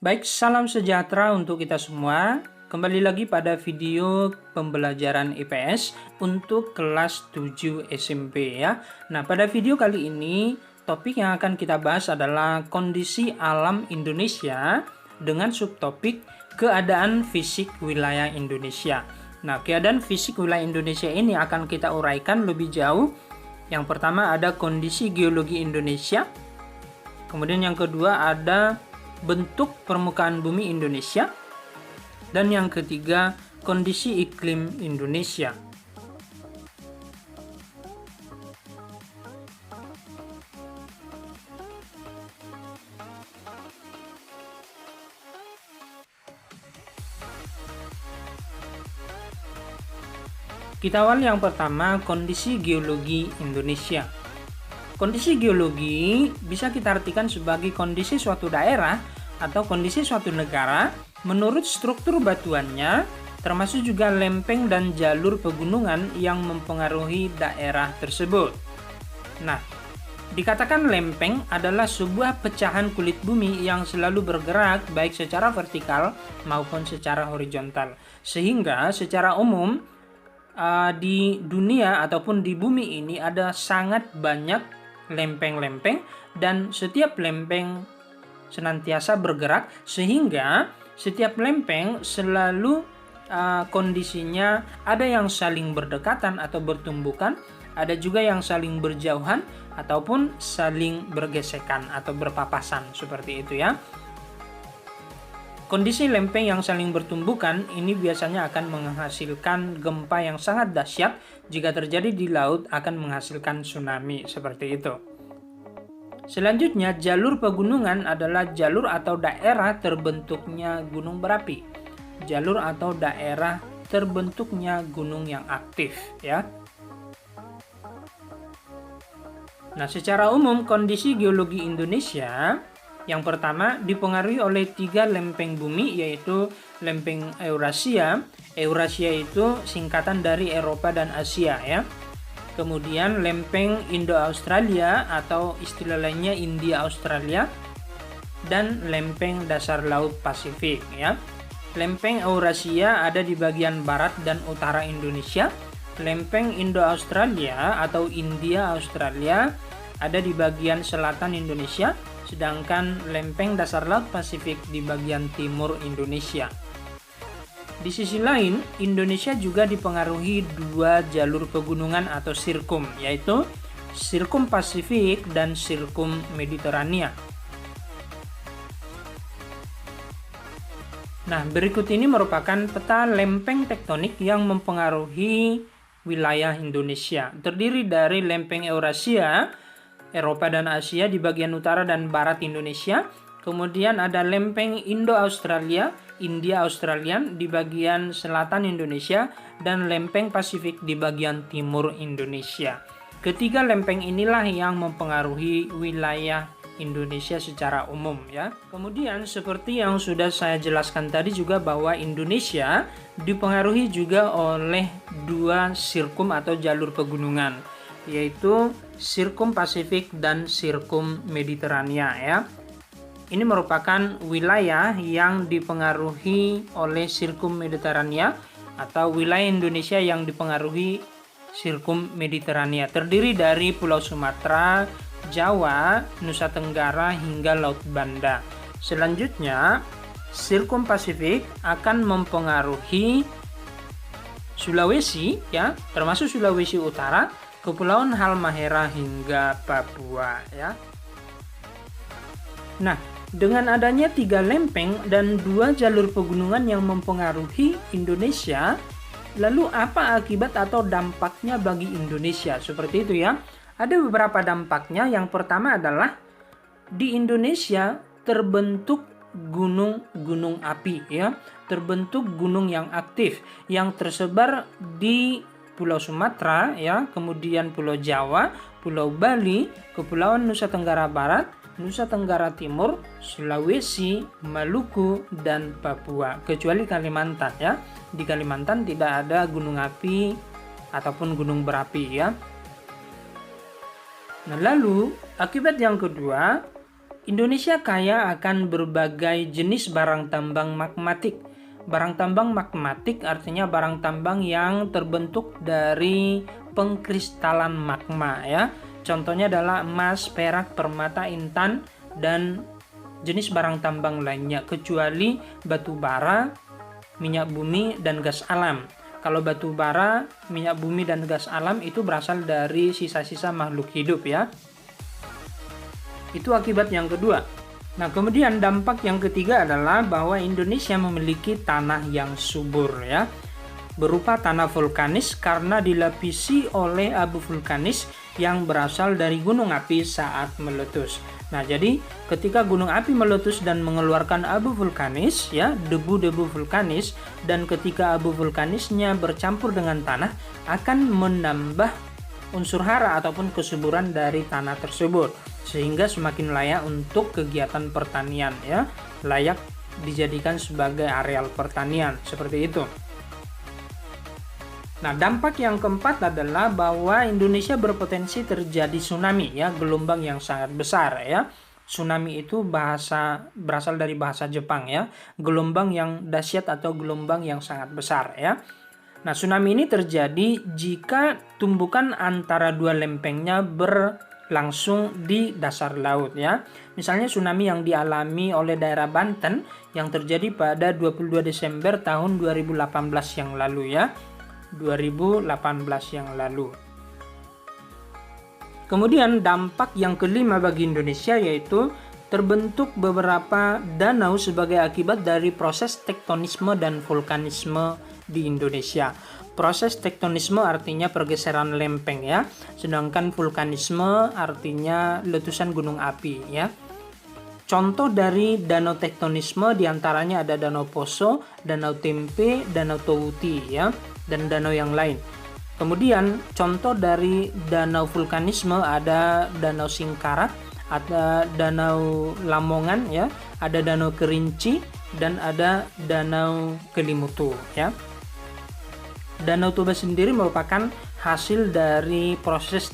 Baik, salam sejahtera untuk kita semua. Kembali lagi pada video pembelajaran IPS untuk kelas 7 SMP ya. Nah, pada video kali ini topik yang akan kita bahas adalah kondisi alam Indonesia dengan subtopik keadaan fisik wilayah Indonesia. Nah, keadaan fisik wilayah Indonesia ini akan kita uraikan lebih jauh. Yang pertama ada kondisi geologi Indonesia. Kemudian yang kedua ada bentuk permukaan bumi Indonesia, dan yang ketiga kondisi iklim Indonesia. Kita awal yang pertama, kondisi geologi Indonesia. Kondisi geologi bisa kita artikan sebagai kondisi suatu daerah atau kondisi suatu negara menurut struktur batuannya, termasuk juga lempeng dan jalur pegunungan yang mempengaruhi daerah tersebut. Nah, dikatakan lempeng adalah sebuah pecahan kulit bumi yang selalu bergerak baik secara vertikal maupun secara horizontal. Sehingga secara umum di dunia ataupun di bumi ini ada sangat banyak lempeng-lempeng, dan setiap lempeng senantiasa bergerak sehingga setiap lempeng selalu kondisinya ada yang saling berdekatan atau bertumbukan, ada juga yang saling berjauhan ataupun saling bergesekan atau berpapasan seperti itu ya. Kondisi lempeng yang saling bertumbukan ini biasanya akan menghasilkan gempa yang sangat dahsyat. Jika terjadi di laut akan menghasilkan tsunami seperti itu. Selanjutnya, jalur pegunungan adalah jalur atau daerah terbentuknya gunung berapi. Jalur atau daerah terbentuknya gunung yang aktif ya. Nah, secara umum kondisi geologi Indonesia yang pertama dipengaruhi oleh 3 lempeng bumi, yaitu lempeng Eurasia. Eurasia itu singkatan dari Eropa dan Asia ya. Kemudian lempeng Indo-Australia atau istilah lainnya India-Australia, dan lempeng dasar laut Pasifik ya. Lempeng Eurasia ada di bagian barat dan utara Indonesia. Lempeng Indo-Australia atau India-Australia ada di bagian selatan Indonesia, sedangkan lempeng dasar laut Pasifik di bagian timur Indonesia. Di sisi lain, Indonesia juga dipengaruhi 2 jalur pegunungan atau sirkum, yaitu sirkum Pasifik dan sirkum Mediterania. Nah, berikut ini merupakan peta lempeng tektonik yang mempengaruhi wilayah Indonesia. Terdiri dari lempeng Eurasia, Eropa dan Asia di bagian utara dan barat Indonesia. Kemudian ada lempeng Indo-Australia, India-Australian di bagian selatan Indonesia, dan lempeng Pasifik di bagian timur Indonesia. Ketiga lempeng inilah yang mempengaruhi wilayah Indonesia secara umum ya. Kemudian seperti yang sudah saya jelaskan tadi juga bahwa Indonesia dipengaruhi juga oleh 2 sirkum atau jalur pegunungan, yaitu sirkum Pasifik dan sirkum Mediterania ya. Ini merupakan wilayah yang dipengaruhi oleh sirkum Mediterania atau wilayah Indonesia yang dipengaruhi sirkum Mediterania. Terdiri dari Pulau Sumatera, Jawa, Nusa Tenggara hingga Laut Banda. Selanjutnya, sirkum Pasifik akan mempengaruhi Sulawesi ya, termasuk Sulawesi Utara, Kepulauan Halmahera hingga Papua ya. Nah, dengan adanya 3 lempeng dan 2 jalur pegunungan yang mempengaruhi Indonesia, lalu apa akibat atau dampaknya bagi Indonesia? Seperti itu ya. Ada beberapa dampaknya. Yang pertama adalah di Indonesia terbentuk gunung-gunung api ya, terbentuk gunung yang aktif yang tersebar di Pulau Sumatera ya, kemudian Pulau Jawa, Pulau Bali, Kepulauan Nusa Tenggara Barat, Nusa Tenggara Timur, Sulawesi, Maluku, dan Papua, kecuali Kalimantan ya. Di Kalimantan tidak ada gunung api ataupun gunung berapi ya. Nah, lalu akibat yang kedua, Indonesia kaya akan berbagai jenis barang tambang magmatik. Barang tambang magmatik artinya barang tambang yang terbentuk dari pengkristalan magma ya. Contohnya adalah emas, perak, permata, intan, dan jenis barang tambang lainnya kecuali batu bara, minyak bumi, dan gas alam. Kalau batu bara, minyak bumi, dan gas alam itu berasal dari sisa-sisa makhluk hidup ya. Itu akibat yang kedua. Nah, kemudian dampak yang ketiga adalah bahwa Indonesia memiliki tanah yang subur ya, berupa tanah vulkanis karena dilapisi oleh abu vulkanis yang berasal dari gunung api saat meletus. Nah, jadi ketika gunung api meletus dan mengeluarkan abu vulkanis ya, debu-debu vulkanis, dan ketika abu vulkanisnya bercampur dengan tanah akan menambah unsur hara ataupun kesuburan dari tanah tersebut, sehingga semakin layak untuk kegiatan pertanian ya, layak dijadikan sebagai areal pertanian seperti itu. Nah, dampak yang keempat adalah bahwa Indonesia berpotensi terjadi tsunami ya, gelombang yang sangat besar ya. Tsunami itu berasal dari bahasa Jepang ya, gelombang yang dahsyat atau gelombang yang sangat besar ya. Nah, tsunami ini terjadi jika tumbukan antara dua lempengnya berlangsung di dasar laut ya. Misalnya tsunami yang dialami oleh daerah Banten yang terjadi pada 22 Desember tahun 2018 yang lalu ya. 2018 yang lalu. Kemudian dampak yang kelima bagi Indonesia yaitu terbentuk beberapa danau sebagai akibat dari proses tektonisme dan vulkanisme di Indonesia. Proses tektonisme artinya pergeseran lempeng ya, sedangkan vulkanisme artinya letusan gunung api ya. Contoh dari danau tektonisme diantaranya ada Danau Poso, Danau Tempe, Danau Towuti ya, dan danau yang lain. Kemudian contoh dari danau vulkanisme ada Danau Singkarak, ada Danau Lamongan ya, ada Danau Kerinci, dan ada Danau Kelimutu ya. Danau Toba sendiri merupakan hasil dari proses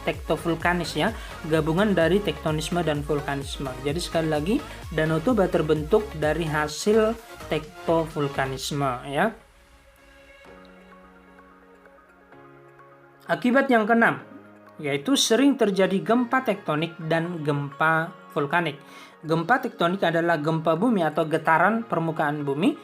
tektovulkanis ya, gabungan dari tektonisme dan vulkanisme. Jadi sekali lagi, Danau Toba terbentuk dari hasil tektovulkanisme ya. Akibat yang keenam yaitu sering terjadi gempa tektonik dan gempa vulkanik. Gempa tektonik adalah gempa bumi atau getaran permukaan bumi,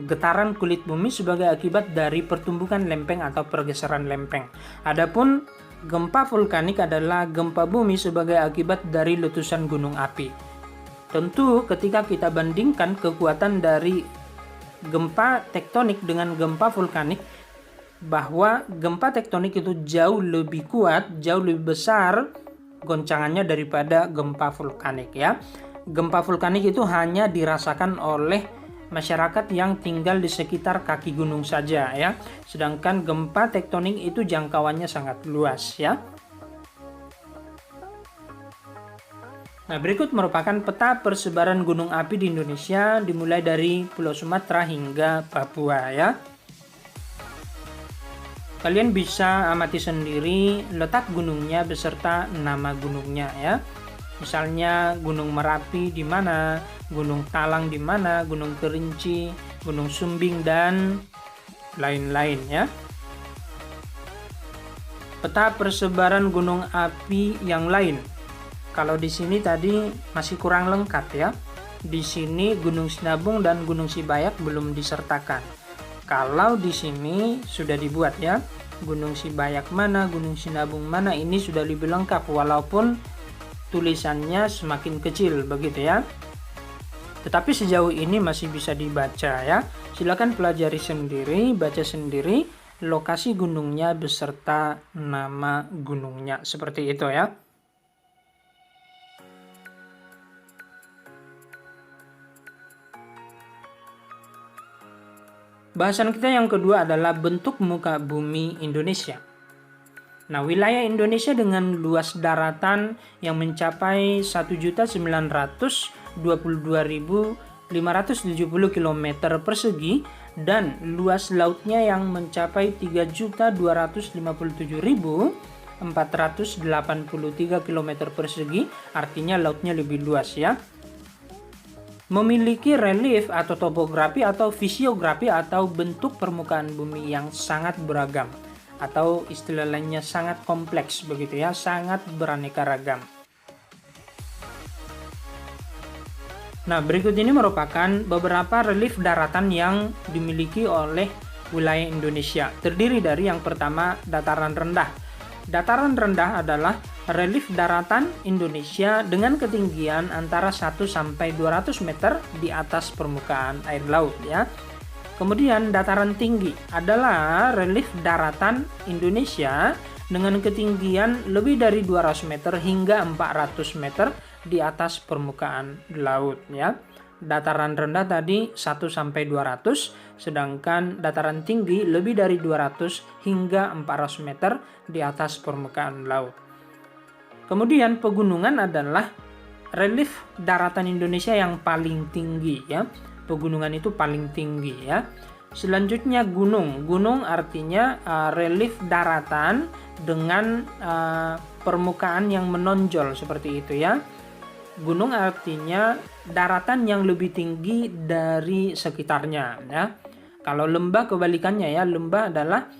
getaran kulit bumi sebagai akibat dari pertumbukan lempeng atau pergeseran lempeng. Adapun gempa vulkanik adalah gempa bumi sebagai akibat dari letusan gunung api. Tentu ketika kita bandingkan kekuatan dari gempa tektonik dengan gempa vulkanik, bahwa gempa tektonik itu jauh lebih kuat, jauh lebih besar goncangannya daripada gempa vulkanik ya. Gempa vulkanik itu hanya dirasakan oleh masyarakat yang tinggal di sekitar kaki gunung saja ya. Sedangkan gempa tektonik itu jangkauannya sangat luas ya. Nah, berikut merupakan peta persebaran gunung api di Indonesia dimulai dari Pulau Sumatera hingga Papua ya. Kalian bisa amati sendiri letak gunungnya beserta nama gunungnya ya. Misalnya Gunung Merapi di mana, Gunung Talang di mana, Gunung Kerinci, Gunung Sumbing, dan lain-lain ya. Peta persebaran gunung api yang lain. Kalau di sini tadi masih kurang lengkap ya. Di sini Gunung Sinabung dan Gunung Sibayak belum disertakan. Kalau di sini sudah dibuat ya, Gunung Sibayak mana, Gunung Sinabung mana, ini sudah lebih lengkap walaupun tulisannya semakin kecil begitu ya. Tetapi sejauh ini masih bisa dibaca ya. Silakan pelajari sendiri, baca sendiri lokasi gunungnya beserta nama gunungnya seperti itu ya. Bahasan kita yang kedua adalah bentuk muka bumi Indonesia. Nah, wilayah Indonesia dengan luas daratan yang mencapai 1.922.570 km persegi dan luas lautnya yang mencapai 3.257.000 483 km persegi, artinya lautnya lebih luas ya. Memiliki relief atau topografi atau fisiografi atau bentuk permukaan bumi yang sangat beragam, atau istilah lainnya sangat kompleks begitu ya, sangat beraneka ragam. Nah, berikut ini merupakan beberapa relief daratan yang dimiliki oleh wilayah Indonesia. Terdiri dari yang pertama, dataran rendah. Dataran rendah adalah relief daratan Indonesia dengan ketinggian antara 1 sampai 200 meter di atas permukaan air laut ya. Kemudian dataran tinggi adalah relief daratan Indonesia dengan ketinggian lebih dari 200 meter hingga 400 meter di atas permukaan laut ya. Dataran rendah tadi 1 sampai 200, sedangkan dataran tinggi lebih dari 200 hingga 400 meter di atas permukaan laut. Kemudian pegunungan adalah relief daratan Indonesia yang paling tinggi ya. Pegunungan itu paling tinggi ya. Selanjutnya gunung. Gunung artinya relief daratan dengan permukaan yang menonjol seperti itu ya. Gunung artinya daratan yang lebih tinggi dari sekitarnya ya. Kalau lembah kebalikannya ya, lembah adalah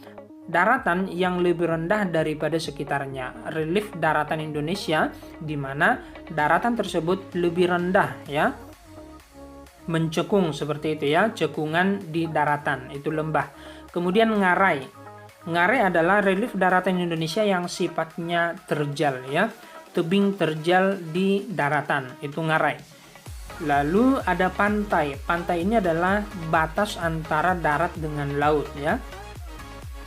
daratan yang lebih rendah daripada sekitarnya. Relief daratan Indonesia di mana daratan tersebut lebih rendah ya. Mencekung seperti itu ya, cekungan di daratan itu lembah. Kemudian ngarai. Ngarai adalah relief daratan Indonesia yang sifatnya terjal ya. Tebing terjal di daratan, itu ngarai. Lalu ada pantai. Pantai ini adalah batas antara darat dengan laut ya.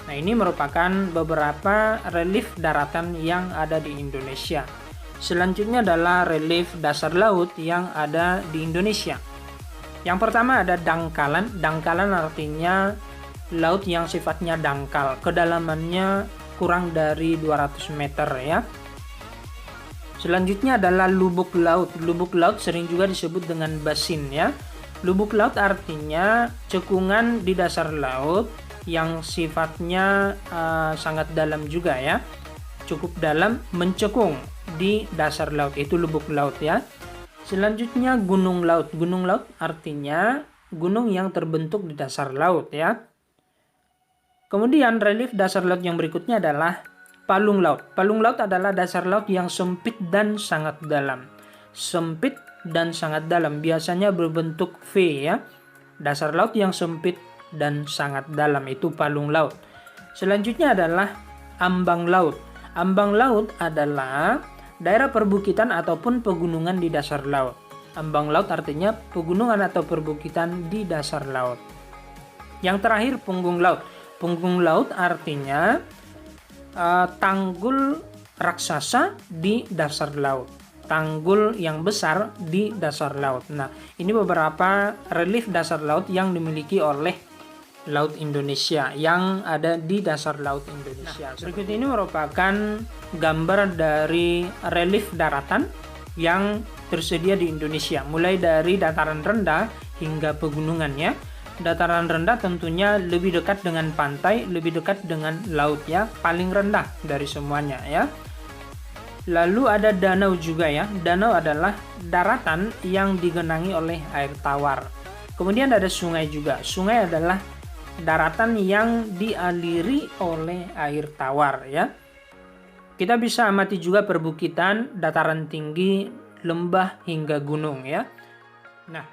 Nah, ini merupakan beberapa relief daratan yang ada di Indonesia. Selanjutnya adalah relief dasar laut yang ada di Indonesia. Yang pertama ada dangkalan. Dangkalan artinya laut yang sifatnya dangkal. Kedalamannya kurang dari 200 meter ya. Selanjutnya adalah lubuk laut. Lubuk laut sering juga disebut dengan basin ya. Lubuk laut artinya cekungan di dasar laut yang sifatnya sangat dalam juga ya. Cukup dalam, mencekung di dasar laut, itu lubuk laut ya. Selanjutnya gunung laut. Gunung laut artinya gunung yang terbentuk di dasar laut ya. Kemudian relief dasar laut yang berikutnya adalah palung laut. Palung laut adalah dasar laut yang sempit dan sangat dalam. Sempit dan sangat dalam, biasanya berbentuk V ya. Dasar laut yang sempit dan sangat dalam, itu palung laut. Selanjutnya adalah ambang laut. Ambang laut adalah daerah perbukitan ataupun pegunungan di dasar laut. Ambang laut artinya pegunungan atau perbukitan di dasar laut. Yang terakhir punggung laut. Punggung laut artinya tanggul raksasa di dasar laut. Tanggul yang besar di dasar laut. Nah, ini beberapa relief dasar laut yang dimiliki oleh Laut Indonesia yang ada di dasar Laut Indonesia. Nah, berikut ini merupakan gambar dari relief daratan yang tersedia di Indonesia, mulai dari dataran rendah hingga pegunungannya. Dataran rendah tentunya lebih dekat dengan pantai, lebih dekat dengan laut ya, paling rendah dari semuanya ya. Lalu ada danau juga ya. Danau adalah daratan yang digenangi oleh air tawar. Kemudian ada sungai juga. Sungai adalah daratan yang dialiri oleh air tawar ya. Kita bisa amati juga perbukitan, dataran tinggi, lembah hingga gunung ya. Nah,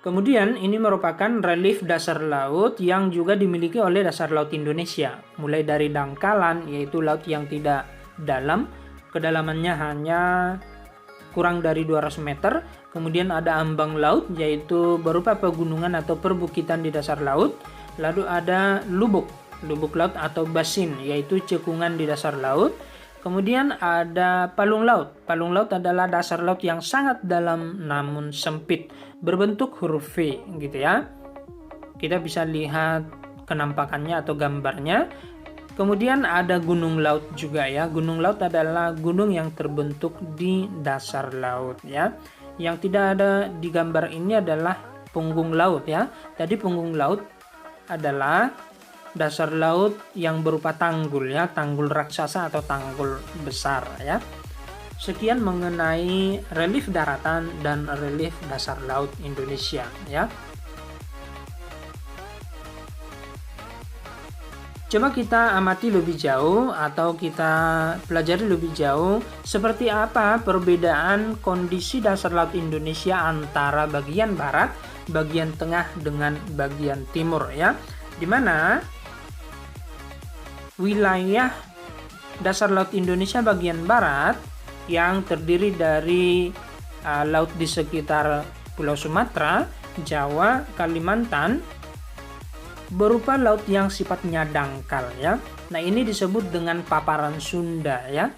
kemudian ini merupakan relief dasar laut yang juga dimiliki oleh dasar laut Indonesia. Mulai dari dangkalan, yaitu laut yang tidak dalam, kedalamannya hanya kurang dari 200 meter. Kemudian ada ambang laut, yaitu berupa pegunungan atau perbukitan di dasar laut. Lalu ada lubuk laut atau basin, yaitu cekungan di dasar laut. Kemudian ada palung laut. Palung laut adalah dasar laut yang sangat dalam namun sempit, berbentuk huruf V gitu ya. Kita bisa lihat kenampakannya atau gambarnya. Kemudian ada gunung laut juga ya. Gunung laut adalah gunung yang terbentuk di dasar laut ya. Yang tidak ada di gambar ini adalah punggung laut ya. Tadi punggung laut adalah dasar laut yang berupa tanggul ya, tanggul raksasa atau tanggul besar ya. Sekian mengenai relief daratan dan relief dasar laut Indonesia ya. Coba kita amati lebih jauh atau kita pelajari lebih jauh seperti apa perbedaan kondisi dasar laut Indonesia antara bagian barat, bagian tengah dengan bagian timur ya. Di mana wilayah dasar laut Indonesia bagian barat yang terdiri dari laut di sekitar Pulau Sumatera, Jawa, Kalimantan berupa laut yang sifatnya dangkal ya. Nah, ini disebut dengan paparan Sunda ya.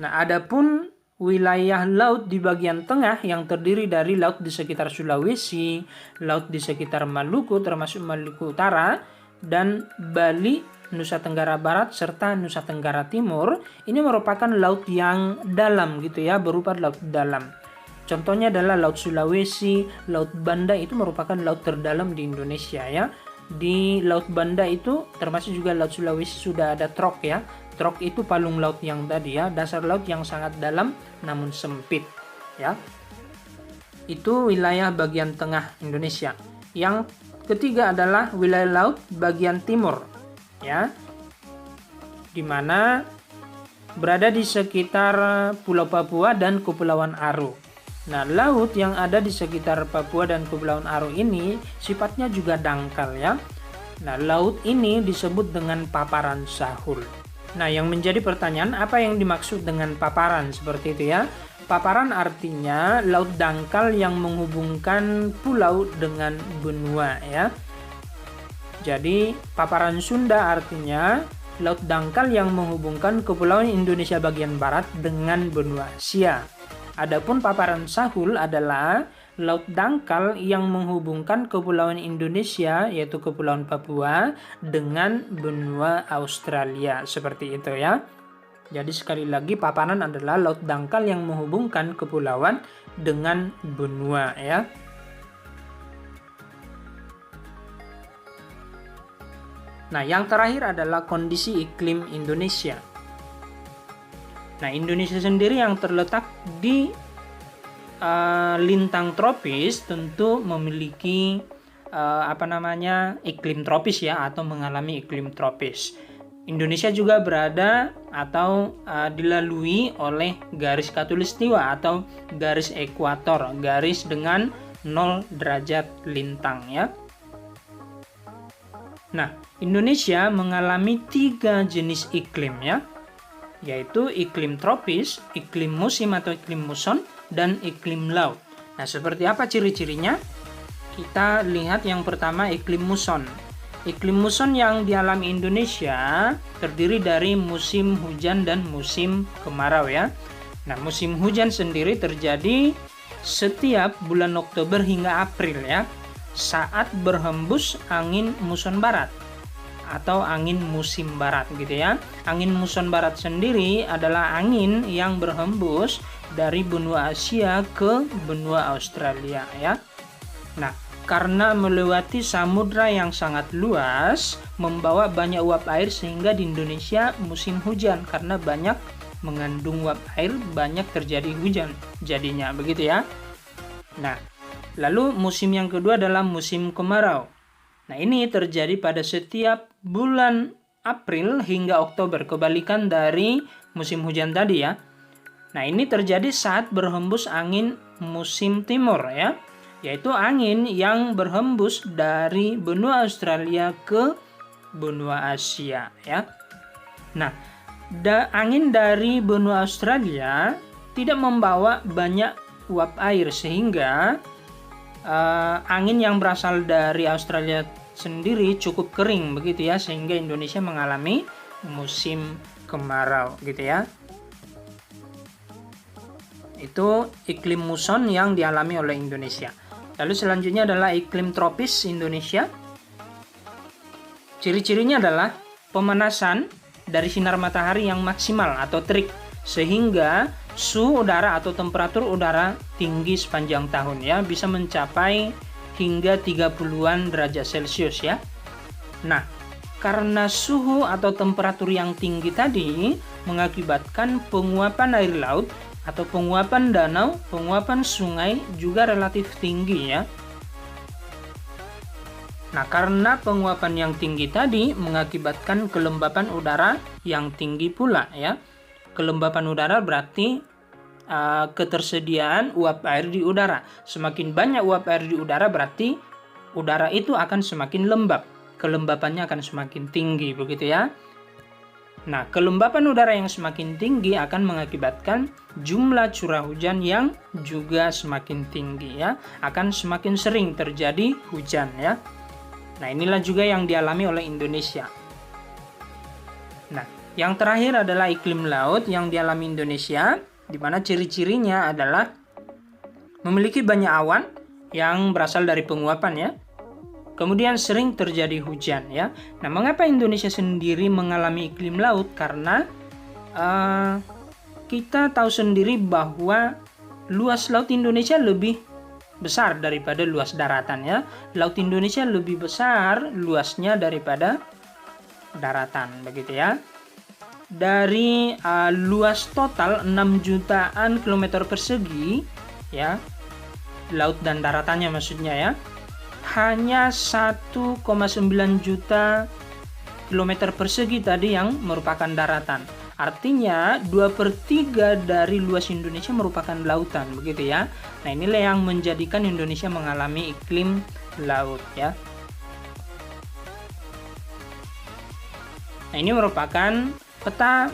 Nah, adapun wilayah laut di bagian tengah yang terdiri dari laut di sekitar Sulawesi, laut di sekitar Maluku termasuk Maluku Utara dan Bali, Nusa Tenggara Barat serta Nusa Tenggara Timur, ini merupakan laut yang dalam gitu ya, berupa laut dalam. Contohnya adalah Laut Sulawesi, Laut Banda itu merupakan laut terdalam di Indonesia ya. Di Laut Banda itu termasuk juga Laut Sulawesi sudah ada trok ya. Trok itu palung laut yang tadi ya, dasar laut yang sangat dalam namun sempit ya. Itu wilayah bagian tengah Indonesia. Yang ketiga adalah wilayah laut bagian timur ya, di mana berada di sekitar Pulau Papua dan Kepulauan Aru. Nah, laut yang ada di sekitar Papua dan Kepulauan Aru ini sifatnya juga dangkal ya. Nah, laut ini disebut dengan paparan Sahul. Nah, yang menjadi pertanyaan, apa yang dimaksud dengan paparan seperti itu ya? Paparan artinya laut dangkal yang menghubungkan pulau dengan benua ya. Jadi, paparan Sunda artinya laut dangkal yang menghubungkan kepulauan Indonesia bagian barat dengan benua Asia. Adapun paparan Sahul adalah laut dangkal yang menghubungkan kepulauan Indonesia yaitu Kepulauan Papua dengan benua Australia. Seperti itu ya. Jadi sekali lagi paparan adalah laut dangkal yang menghubungkan kepulauan dengan benua ya. Nah, yang terakhir adalah kondisi iklim Indonesia. Nah, Indonesia sendiri yang terletak di lintang tropis tentu memiliki iklim tropis ya, atau mengalami iklim tropis. Indonesia juga berada atau dilalui oleh garis khatulistiwa atau garis ekuator, garis dengan 0 derajat lintang ya. Nah, Indonesia mengalami 3 jenis iklim ya, yaitu iklim tropis, iklim musim atau iklim muson, dan iklim laut. Nah, seperti apa ciri-cirinya? Kita lihat yang pertama iklim muson. Iklim muson yang dialami Indonesia terdiri dari musim hujan dan musim kemarau ya. Nah, musim hujan sendiri terjadi setiap bulan Oktober hingga April ya, saat berhembus angin muson barat atau angin musim barat gitu ya. Angin muson barat sendiri adalah angin yang berhembus dari benua Asia ke benua Australia ya. Nah, karena melewati samudra yang sangat luas, membawa banyak uap air sehingga di Indonesia musim hujan karena banyak mengandung uap air, banyak terjadi hujan jadinya begitu ya. Nah, lalu musim yang kedua adalah musim kemarau. Nah, ini terjadi pada setiap bulan April hingga Oktober, kebalikan dari musim hujan tadi ya. Nah, ini terjadi saat berhembus angin musim timur ya, yaitu angin yang berhembus dari benua Australia ke benua Asia ya. Nah, angin dari benua Australia tidak membawa banyak uap air sehingga angin yang berasal dari Australia sendiri cukup kering begitu ya, sehingga Indonesia mengalami musim kemarau gitu ya. Itu iklim muson yang dialami oleh Indonesia. Lalu selanjutnya adalah iklim tropis Indonesia. Ciri-cirinya adalah pemanasan dari sinar matahari yang maksimal atau terik, sehingga suhu udara atau temperatur udara tinggi sepanjang tahun ya, bisa mencapai hingga 30-an derajat Celcius ya. Nah, karena suhu atau temperatur yang tinggi tadi mengakibatkan penguapan air laut atau penguapan danau, penguapan sungai juga relatif tinggi ya. Nah, karena penguapan yang tinggi tadi mengakibatkan kelembapan udara yang tinggi pula ya. Kelembapan udara berarti ketersediaan uap air di udara. Semakin banyak uap air di udara berarti udara itu akan semakin lembab. Kelembapannya akan semakin tinggi, begitu ya. Nah, kelembapan udara yang semakin tinggi akan mengakibatkan jumlah curah hujan yang juga semakin tinggi ya. Akan semakin sering terjadi hujan ya. Nah, inilah juga yang dialami oleh Indonesia. Nah, yang terakhir adalah iklim laut yang dialami Indonesia, di mana ciri-cirinya adalah memiliki banyak awan yang berasal dari penguapan ya. Kemudian sering terjadi hujan ya. Nah, mengapa Indonesia sendiri mengalami iklim laut? Karena kita tahu sendiri bahwa luas laut Indonesia lebih besar daripada luas daratan ya. Laut Indonesia lebih besar luasnya daripada daratan, begitu ya. Dari luas total 6 jutaan kilometer persegi ya, laut dan daratannya maksudnya ya, hanya 1,9 juta kilometer persegi tadi yang merupakan daratan. Artinya 2/3 dari luas Indonesia merupakan lautan, begitu ya. Nah, inilah yang menjadikan Indonesia mengalami iklim laut ya. Nah, ini merupakan peta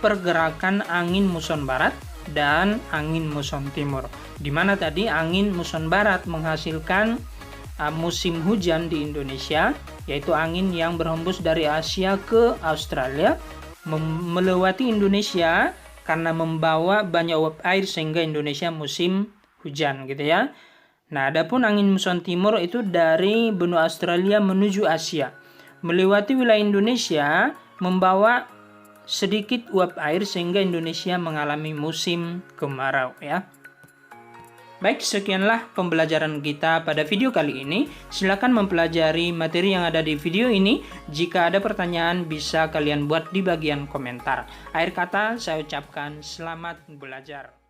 pergerakan angin muson barat dan angin muson timur, di mana tadi angin muson barat menghasilkan musim hujan di Indonesia, yaitu angin yang berhembus dari Asia ke Australia, melewati Indonesia karena membawa banyak uap air sehingga Indonesia musim hujan gitu ya. Nah, adapun angin muson timur itu dari benua Australia menuju Asia, melewati wilayah Indonesia, membawa sedikit uap air sehingga Indonesia mengalami musim kemarau ya. Baik, sekianlah pembelajaran kita pada video kali ini. Silakan mempelajari materi yang ada di video ini. Jika ada pertanyaan bisa kalian buat di bagian komentar. Akhir kata saya ucapkan selamat belajar.